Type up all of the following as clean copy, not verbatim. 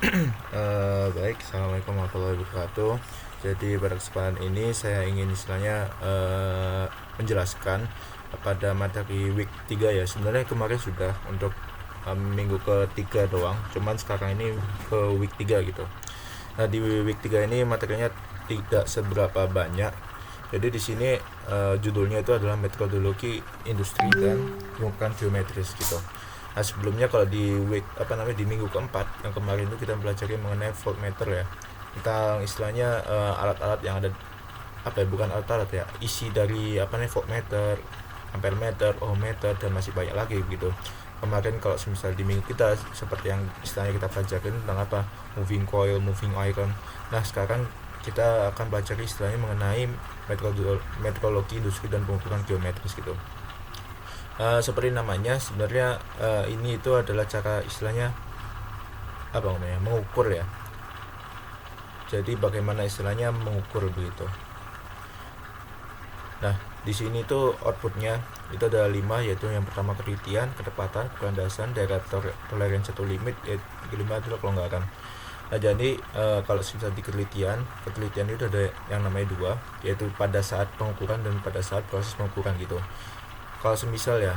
Baik, assalamualaikum warahmatullahi wabarakatuh. Jadi pada kesempatan ini saya ingin istilahnya menjelaskan pada materi week 3 ya. Sebenarnya kemarin sudah untuk minggu ketiga doang, cuman sekarang ini ke week 3 gitu. Nah, di week 3 ini materinya tidak seberapa banyak. Jadi di sini judulnya itu adalah metodologi industri dan pengukuran geometris gitu. Nah, sebelumnya kalau di di minggu keempat yang kemarin itu kita pelajari mengenai voltmeter ya, tentang istilahnya alat-alat yang ada, bukan alat-alat ya, isi dari voltmeter, ampermeter, ohmmeter, dan masih banyak lagi gitu. Kemarin kalau misal di minggu kita seperti yang istilahnya kita pelajari tentang moving coil, moving iron. Nah, sekarang kita akan belajar istilahnya mengenai metodologi industri dan pengukuran geometris gitu. Seperti namanya sebenarnya, ini itu adalah cara istilahnya mengukur ya. Jadi bagaimana istilahnya mengukur begitu. Nah, di sini tuh outputnya itu ada 5, yaitu yang pertama ketepatan, kelandasan, daerah toleransi atau limit, kelima adalah kelonggaran. Nah, jadi kalau misalnya di ketelitian itu ada yang namanya 2, yaitu pada saat pengukuran dan pada saat proses pengukuran gitu. Kalau semisal ya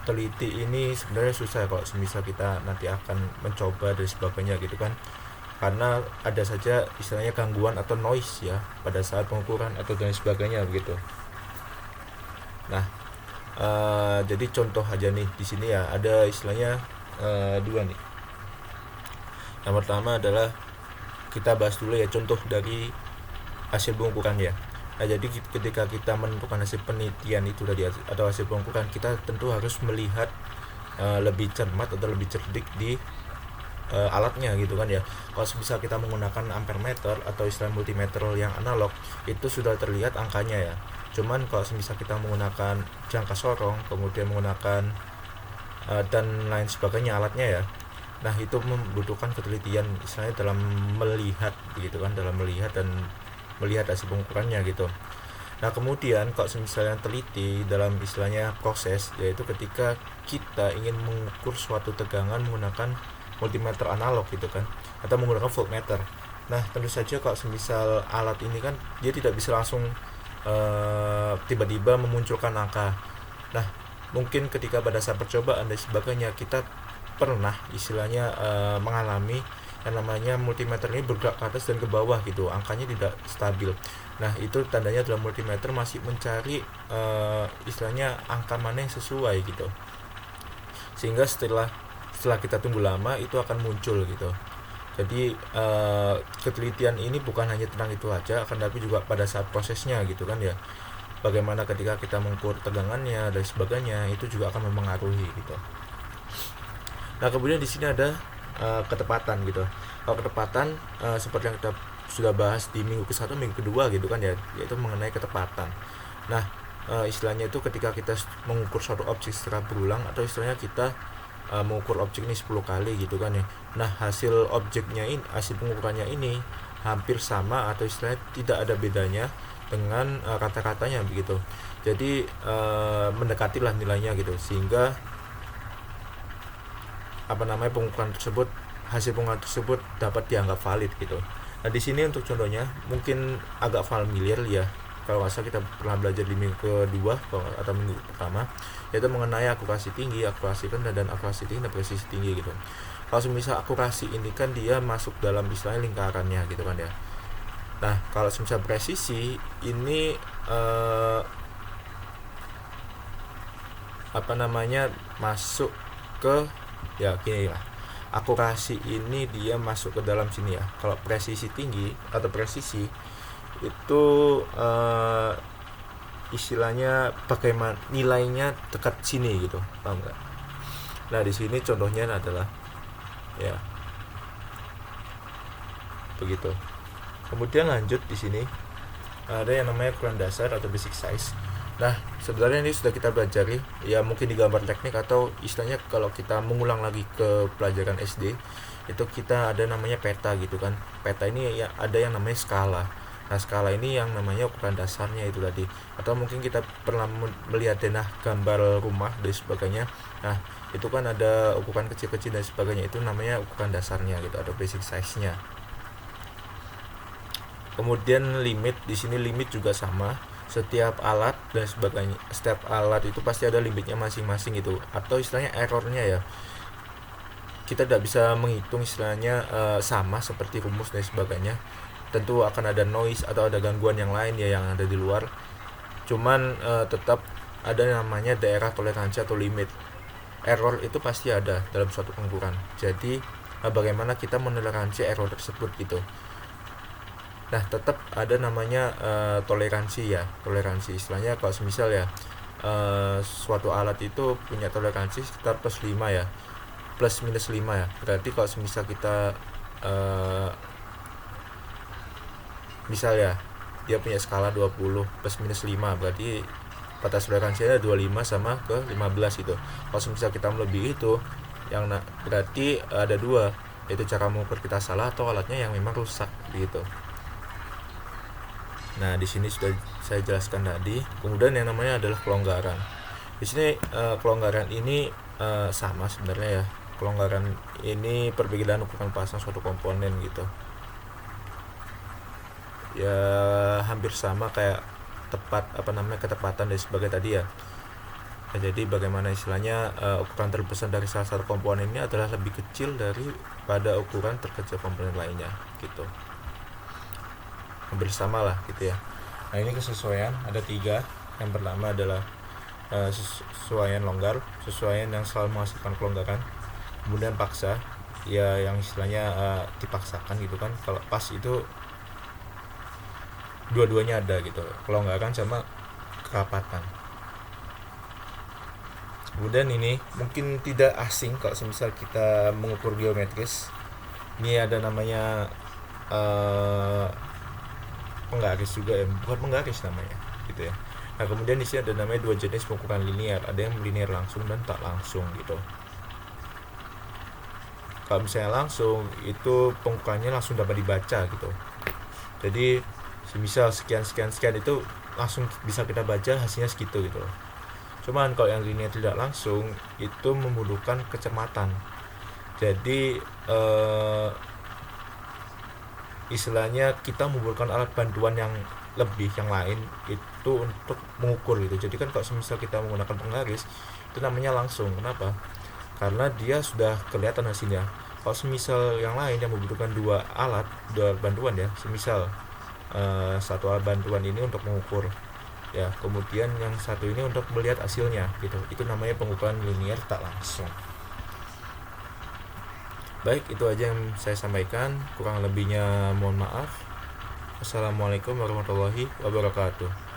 teliti ini sebenarnya susah kalau semisal kita nanti akan mencoba dan sebagainya gitu kan, karena ada saja istilahnya gangguan atau noise ya pada saat pengukuran atau dan sebagainya begitu. Nah, jadi contoh aja nih di sini ya, ada istilahnya 2 nih. Yang pertama adalah kita bahas dulu ya contoh dari hasil pengukuran ya. Nah, jadi ketika kita menentukan hasil penelitian itu tadi atau hasil pengukuran, kita tentu harus melihat lebih cermat atau lebih cerdik di alatnya gitu kan ya. Kalau bisa kita menggunakan ampermeter atau istilah multimeter yang analog, itu sudah terlihat angkanya ya. Cuman kalau bisa kita menggunakan jangka sorong, kemudian menggunakan dan lain sebagainya alatnya ya, nah itu membutuhkan ketelitian istilahnya dalam melihat gitu kan, dalam melihat dan melihat hasil pengukurannya gitu. Nah, kemudian kalau misalnya teliti dalam istilahnya proses, yaitu ketika kita ingin mengukur suatu tegangan menggunakan multimeter analog gitu kan, atau menggunakan voltmeter. Nah, tentu saja kalau misal alat ini kan dia tidak bisa langsung tiba-tiba memunculkan angka. Nah, mungkin ketika pada saat percobaan dan sebagainya kita pernah istilahnya mengalami yang namanya multimeter ini bergerak ke atas dan ke bawah gitu, angkanya tidak stabil. Nah, itu tandanya adalah multimeter masih mencari istilahnya angka mana yang sesuai gitu, sehingga setelah kita tunggu lama itu akan muncul gitu. Jadi ketelitian ini bukan hanya tentang itu aja, akan tapi juga pada saat prosesnya gitu kan ya, bagaimana ketika kita mengukur tegangannya dan sebagainya, itu juga akan mempengaruhi gitu. Nah, kemudian di sini ada ketepatan gitu. Kalau ketepatan seperti yang kita sudah bahas di minggu ke-1, minggu kedua gitu kan ya, yaitu mengenai ketepatan. Nah, istilahnya itu ketika kita mengukur suatu objek secara berulang, atau istilahnya kita mengukur objek ini 10 kali gitu kan ya. Nah, hasil objeknya ini, hasil pengukurannya ini hampir sama atau istilahnya tidak ada bedanya dengan kata-katanya begitu. Jadi mendekatilah nilainya gitu, sehingga pengukuran tersebut, hasil pengukuran tersebut dapat dianggap valid gitu. Nah, di sini untuk contohnya mungkin agak familiar ya, kalau nggak salah kita pernah belajar di minggu kedua atau minggu pertama, yaitu mengenai akurasi tinggi, akurasi rendah, dan akurasi tinggi dan presisi tinggi gitu. Kalau misal akurasi ini kan dia masuk dalam istilahnya lingkarannya gitu kan ya. Nah, kalau misal presisi ini masuk ke, ya gini lah, akurasi ini dia masuk ke dalam sini ya. Kalau presisi tinggi atau presisi itu istilahnya bagaimana nilainya dekat sini gitu, paham nggak? Nah, di sini contohnya adalah ya begitu. Kemudian lanjut di sini ada yang namanya ukuran dasar atau basic size. Nah, sebenarnya ini sudah kita pelajari ya, mungkin di gambar teknik atau istilahnya kalau kita mengulang lagi ke pelajaran SD, itu kita ada namanya peta gitu kan. Peta ini ya ada yang namanya skala. Nah, skala ini yang namanya ukuran dasarnya itu tadi. Atau mungkin kita pernah melihat denah gambar rumah dan sebagainya. Nah, itu kan ada ukuran kecil-kecil dan sebagainya, itu namanya ukuran dasarnya gitu, atau basic size-nya. Kemudian limit, di sini limit juga sama. Setiap alat dan sebagainya, setiap alat itu pasti ada limitnya masing-masing gitu, atau istilahnya errornya ya. Kita tidak bisa menghitung istilahnya sama seperti rumus dan sebagainya. Tentu akan ada noise atau ada gangguan yang lain ya yang ada di luar. Cuman tetap ada namanya daerah toleransi atau limit. Error itu pasti ada dalam suatu pengukuran. Jadi bagaimana kita menoleransi error tersebut gitu. Nah, tetap ada namanya toleransi ya. Toleransi istilahnya kalau semisal ya suatu alat itu punya toleransi sekitar plus 5 ya. Plus minus 5 ya. Berarti kalau semisal kita misal ya dia punya skala 20 plus minus 5, berarti batas toleransinya 25 sama ke 15 gitu. Kalau semisal kita melebihi itu yang berarti ada dua, yaitu cara mengukur kita salah atau alatnya yang memang rusak gitu. Nah, di sini sudah saya jelaskan tadi. Kemudian yang namanya adalah kelonggaran. Di sini kelonggaran ini sama sebenarnya ya. Kelonggaran ini perbedaan ukuran pasang suatu komponen gitu. Ya hampir sama kayak ketepatan dan sebagainya tadi ya. Nah, jadi bagaimana istilahnya ukuran terbesar dari salah satu komponen ini adalah lebih kecil daripada ukuran terkecil komponen lainnya gitu. Hampir sama lah gitu ya. Nah, ini kesesuaian ada 3. Yang pertama adalah sesuaian longgar, sesuaian yang selalu menghasilkan kelonggaran. Kemudian paksa, ya yang istilahnya dipaksakan gitu kan. Kalau pas itu dua-duanya ada gitu, kelonggaran sama kerapatan. Kemudian ini mungkin tidak asing kalau semisal kita mengukur geometris. Ini ada namanya penggaris juga ya, bukan penggaris namanya gitu ya. Nah, kemudian di sini ada namanya 2 jenis pengukuran linear, ada yang linear langsung dan tak langsung gitu. Kalau misalnya langsung itu pengukurannya langsung dapat dibaca gitu. Jadi semisal sekian itu langsung bisa kita baca hasilnya segitu gitu. Cuman kalau yang linear tidak langsung itu membutuhkan kecermatan. Jadi istilahnya kita membutuhkan alat bantuan yang lebih yang lain itu untuk mengukur gitu. Jadi kan kalau semisal kita menggunakan penggaris itu namanya langsung. Kenapa? Karena dia sudah kelihatan hasilnya. Kalau semisal yang lain yang membutuhkan dua alat bantuan ya, semisal satu alat bantuan ini untuk mengukur ya, kemudian yang satu ini untuk melihat hasilnya gitu, itu namanya pengukuran linear tak langsung. Baik, itu aja yang saya sampaikan, kurang lebihnya mohon maaf. Assalamualaikum warahmatullahi wabarakatuh.